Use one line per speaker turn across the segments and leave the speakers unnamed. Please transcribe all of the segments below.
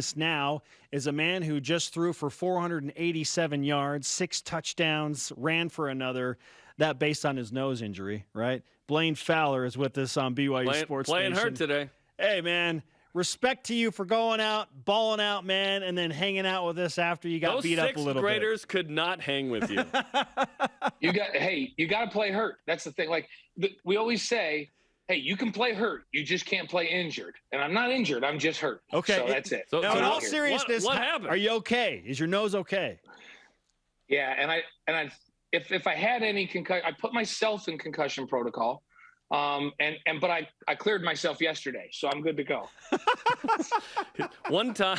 us now is a man who just threw for 487 yards, 6 touchdowns, ran for another. That based on his nose injury, right? Blaine Fowler is with us on BYU Sports
Playing
Nation.
hurt today.
Hey, man. Respect to you for going out, balling out, man, and then hanging out with us after you got beat up a little bit.
Those 6th graders could not hang with you.
You got to play hurt. That's the thing. Like we always say, hey, you can play hurt. You just can't play injured. And I'm not injured. I'm just hurt.
Okay.
So that's it.
Now, in all seriousness,
what happened?
Are you okay? Is your nose okay?
Yeah, and if I had any concussion, I put myself in concussion protocol. But I cleared myself yesterday, so I'm good to go.
One time,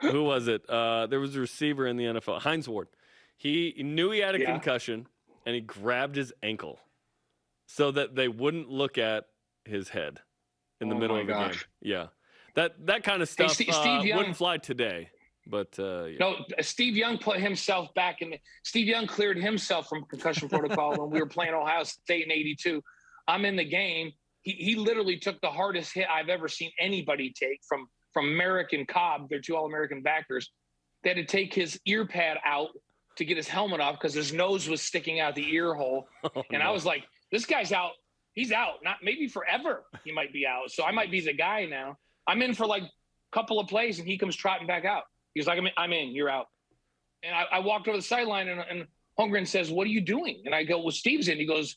who was it? There was a receiver in the NFL, Hines Ward. He knew he had a concussion, and he grabbed his ankle so that they wouldn't look at his head in the middle of the game. Yeah, that kind of stuff
Steve Young
wouldn't fly today. But
no, Steve Young put himself back in. Steve Young cleared himself from concussion protocol when we were playing Ohio State in '82. I'm in the game. He literally took the hardest hit I've ever seen anybody take from Merrick and Cobb. They're 2 All-American backers. They had to take his ear pad out to get his helmet off because his nose was sticking out the ear hole. I was like, this guy's out. He's out. Not maybe forever. He might be out. So I might be the guy now. I'm in for like a couple of plays, and he comes trotting back out. He was like, I'm in, you're out. And I walked over the sideline, and Holmgren says, what are you doing? And I go, well, Steve's in. He goes,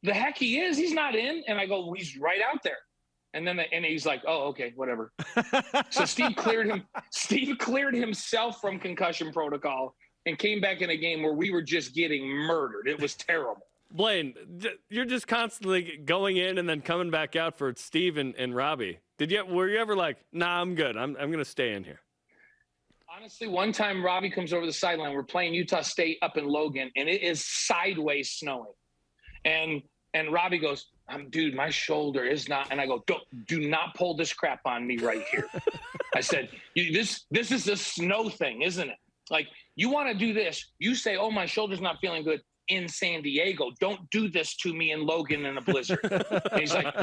the heck he is. He's not in. And I go, well, he's right out there. And then he's like, oh, okay, whatever. So Steve cleared himself from concussion protocol and came back in a game where we were just getting murdered. It was terrible.
Blaine, you're just constantly going in and then coming back out for Steve and Robbie. Were you ever like, nah, I'm good. I'm going to stay in here?
Honestly, one time Robbie comes over the sideline. We're playing Utah State up in Logan, and it is sideways snowing. And Robbie goes, dude, my shoulder is not. And I go, do not pull this crap on me right here. I said, this is a snow thing, isn't it? Like, you want to do this. You say, oh, my shoulder's not feeling good in San Diego. Don't do this to me in Logan in a blizzard. And he's like,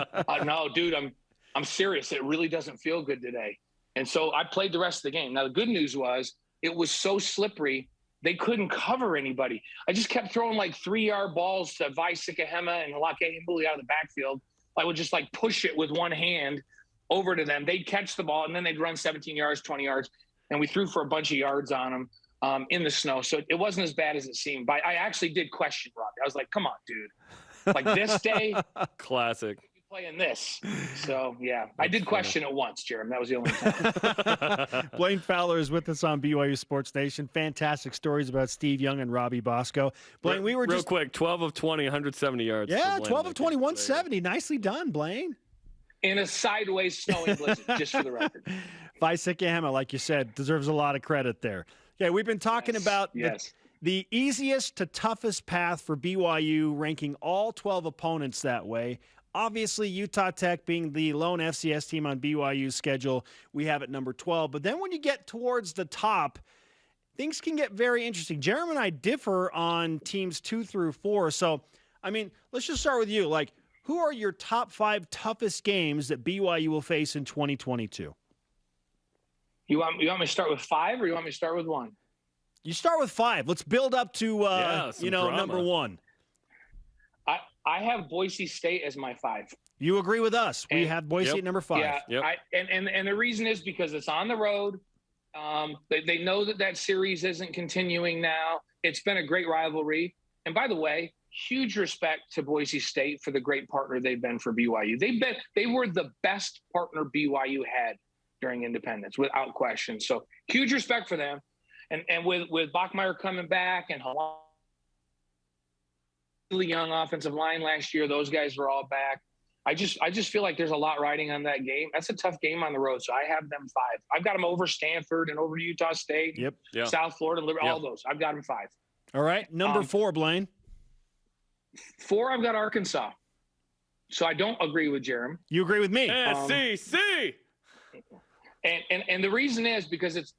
no, dude, I'm serious. It really doesn't feel good today. And so I played the rest of the game. Now, the good news was it was so slippery, they couldn't cover anybody. I just kept throwing like 3-yard balls to Vi Sikahema and Halake Hambuli out of the backfield. I would just like push it with one hand over to them. They'd catch the ball, and then they'd run 17 yards, 20 yards. And we threw for a bunch of yards on them in the snow. So it wasn't as bad as it seemed. But I actually did question Robbie. I was like, come on, dude. Like this day.
Classic.
Playing this. So, yeah, I did question it once, Jeremy. That was the only time.
Blaine Fowler is with us on BYU Sports Nation. Fantastic stories about Steve Young and Robbie Bosco. Blaine, we were
real quick, 12 of 20, 170 yards.
Yeah, 12 of 20, 170. Nicely done, Blaine.
In a sideways snowing blizzard, just for the record.
Vi Sikahema, like you said, deserves a lot of credit there. Okay, we've been talking about the easiest to toughest path for BYU, ranking all 12 opponents that way. Obviously, Utah Tech being the lone FCS team on BYU's schedule, we have it number 12. But then when you get towards the top, things can get very interesting. Jeremy and I differ on teams 2 through 4. So, I mean, let's just start with you. Like, who are your top 5 toughest games that BYU will face in 2022?
You want me to start with 5, or you want me to start with 1?
You start with 5. Let's build up to,
drama.
number 1.
I have Boise State as my 5.
You agree with us. We have Boise at number 5.
Yeah,
yep.
And the reason is because it's on the road. They know that series isn't continuing now. It's been a great rivalry. And by the way, huge respect to Boise State for the great partner they've been for BYU. They were the best partner BYU had during independence, without question. So huge respect for them. And with Bachmeier coming back and really young offensive line last year, those guys were all back. I just feel like there's a lot riding on that game. That's a tough game on the road, so I have them 5. I've got them over Stanford and over Utah State, South Florida, all those. I've got them 5.
All right, number 4, Blaine.
4, I've got Arkansas. So I don't agree with Jerem.
You agree with me?
SEC.
And the reason is because it's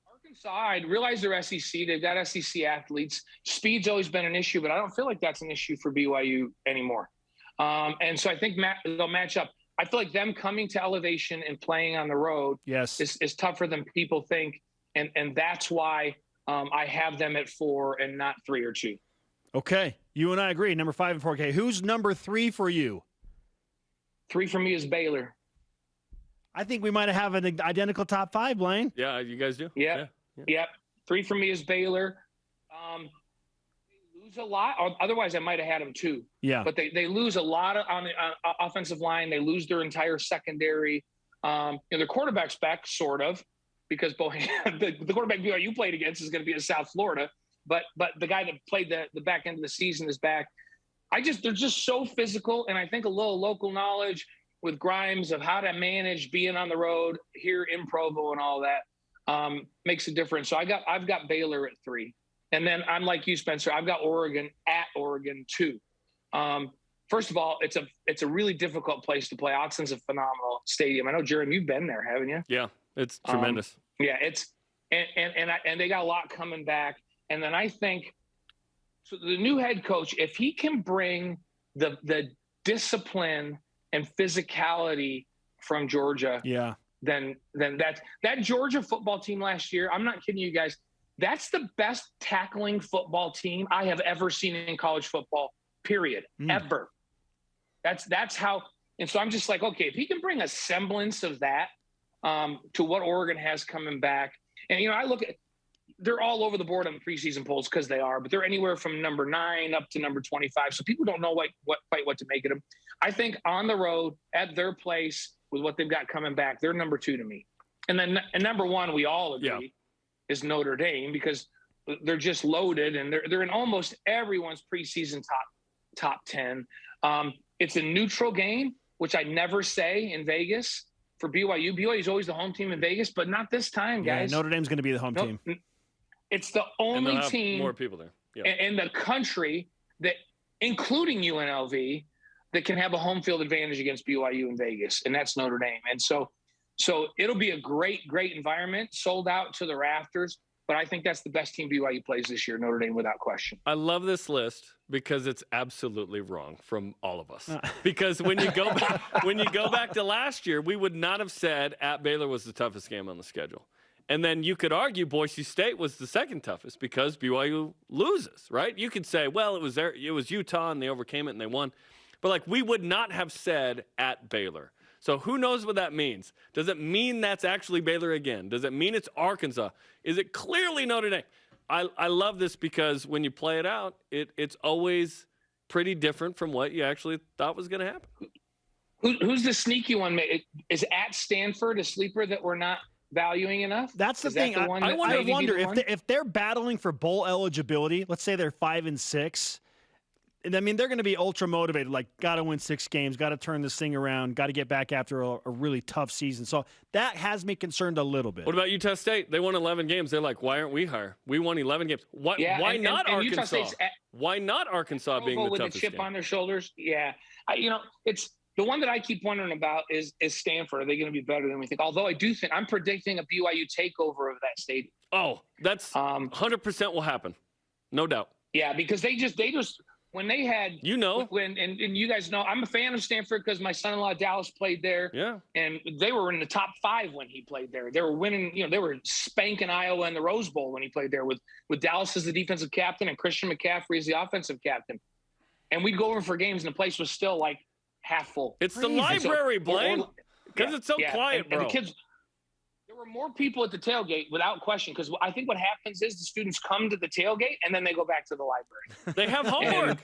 Arkansas. I realize they're SEC. They've got SEC athletes. Speed's always been an issue, but I don't feel like that's an issue for BYU anymore. And so I think they'll match up. I feel like them coming to Elevation and playing on the road is tougher than people think. And that's why I have them at 4 and not 3 or 2.
Okay. You and I agree. Number 5 and 4. Okay. Who's number 3 for you?
3 for me is Baylor.
I think we might have an identical top 5, Blaine.
Yeah, you guys do?
Yep. 3 for me is Baylor. They lose a lot. Otherwise, I might have had them 2.
Yeah.
But they lose a lot on the offensive line. They lose their entire secondary. Their quarterback's back, sort of, because the quarterback BYU played against is going to be in South Florida. But the guy that played the back end of the season is back. They're just so physical, and I think a little local knowledge with Grimes of how to manage being on the road here in Provo and all that makes a difference. So I've got Baylor at 3, and then I'm like you, Spencer. I've got Oregon at Oregon 2. First of all, it's a really difficult place to play. Autzen a phenomenal stadium. I know, Jeremy, you've been there, haven't you?
Yeah, it's tremendous.
It's and they got a lot coming back. And then I think so the new head coach, if he can bring the discipline and physicality from Georgia, then that Georgia football team last year, I'm not kidding you guys, that's the best tackling football team I have ever seen in college football, period, ever. That's how. And so I'm just like, okay, if he can bring a semblance of that to what Oregon has coming back, and I look at. They're all over the board on the preseason polls because they are, but they're anywhere from number 9 up to number 25. So people don't know what to make of them. I think on the road at their place with what they've got coming back, they're number 2 to me. And then number 1, we all agree, is Notre Dame because they're just loaded and they're in almost everyone's preseason top 10. It's a neutral game, which I never say in Vegas for BYU. BYU is always the home team in Vegas, but not this time, guys.
Notre Dame's going to be the home team.
It's the only team
more people there
in the country that, including UNLV, that can have a home field advantage against BYU in Vegas, and that's Notre Dame. And so it'll be a great environment, sold out to the rafters. But I think that's the best team BYU plays this year, Notre Dame, without question.
I love this list because it's absolutely wrong from all of us. Because when you go back to last year, we would not have said at Baylor was the toughest game on the schedule. And then you could argue Boise State was the second toughest because BYU loses, right? You could say, well, it was Utah and they overcame it and they won. But we would not have said at Baylor. So who knows what that means? Does it mean that's actually Baylor again? Does it mean it's Arkansas? Is it clearly Notre Dame? I love this because when you play it out, it's always pretty different from what you actually thought was going to happen.
Who's the sneaky one? Is at Stanford a sleeper that we're not valuing enough?
That's the thing. I wonder if they're battling for bowl eligibility. Let's say they're 5 and 6. I mean, they're going to be ultra motivated. Got to win 6 games, got to turn this thing around, got to get back after a really tough season. So that has me concerned a little bit.
What about Utah State? They won 11 games. They're like, why aren't we higher? We won 11 games. Why not Arkansas? Why not Arkansas being the toughest
with a chip
game?
On their shoulders? Yeah, it's. The one that I keep wondering about is Stanford. Are they going to be better than we think? Although I do think I'm predicting a BYU takeover of that stadium.
Oh, that's 100% will happen, no doubt.
Yeah, because they just when they had and you guys know I'm a fan of Stanford because my son-in-law Dallas played there.
Yeah, and
they were in the top 5 when he played there. They were winning. They were spanking Iowa in the Rose Bowl when he played there with Dallas as the defensive captain and Christian McCaffrey as the offensive captain. And we'd go over for games and the place was still half full.
It's the library, Blaine, because it's so quiet, bro.
And the kids, there were more people at the tailgate without question, because I think what happens is the students come to the tailgate and then they go back to the library.
They have homework.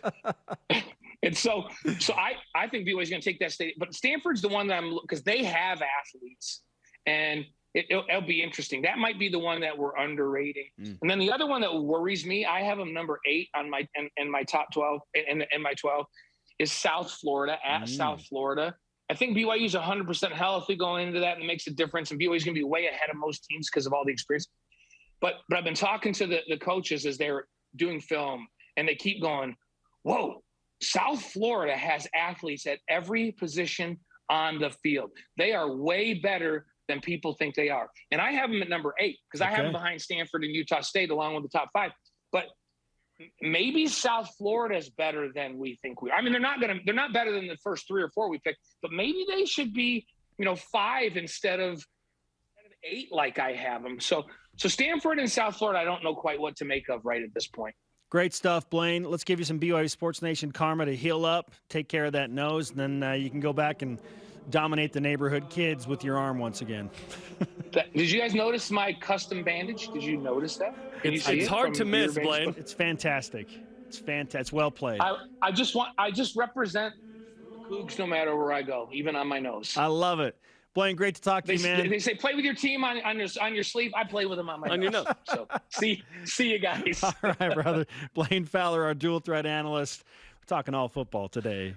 And so I think BYU is going to take that state, but Stanford's the one that because they have athletes, and it'll be interesting. That might be the one that we're underrating. And then the other one that worries me, I have them number 8 on my top 12 in my 12. Is South Florida at South Florida. I think BYU is 100% healthy going into that, and it makes a difference. And BYU is going to be way ahead of most teams because of all the experience. But I've been talking to the coaches as they're doing film, and they keep going, whoa, South Florida has athletes at every position on the field. They are way better than people think they are. And I have them at number 8 because I have them behind Stanford and Utah State along with the top 5. But maybe South Florida is better than we think we are. I mean, they're not better than the first 3 or 4 we picked, but maybe they should be, 5 instead of 8 like I have them. So Stanford and South Florida, I don't know quite what to make of right at this point.
Great stuff, Blaine. Let's give you some BYU Sports Nation karma to heal up, take care of that nose, and then you can go back and dominate the neighborhood kids with your arm once again.
Did you guys notice my custom bandage? Did you notice that?
It's hard to miss, Blaine.
It's fantastic. It's well played.
I just represent the Cougs no matter where I go, even on my nose.
I love it. Blaine, great to talk to you, man.
They say play with your team on your sleeve. I play with them on my nose.
Your nose.
So see you guys.
All right, brother. Blaine Fowler, our dual threat analyst. We're talking all football today.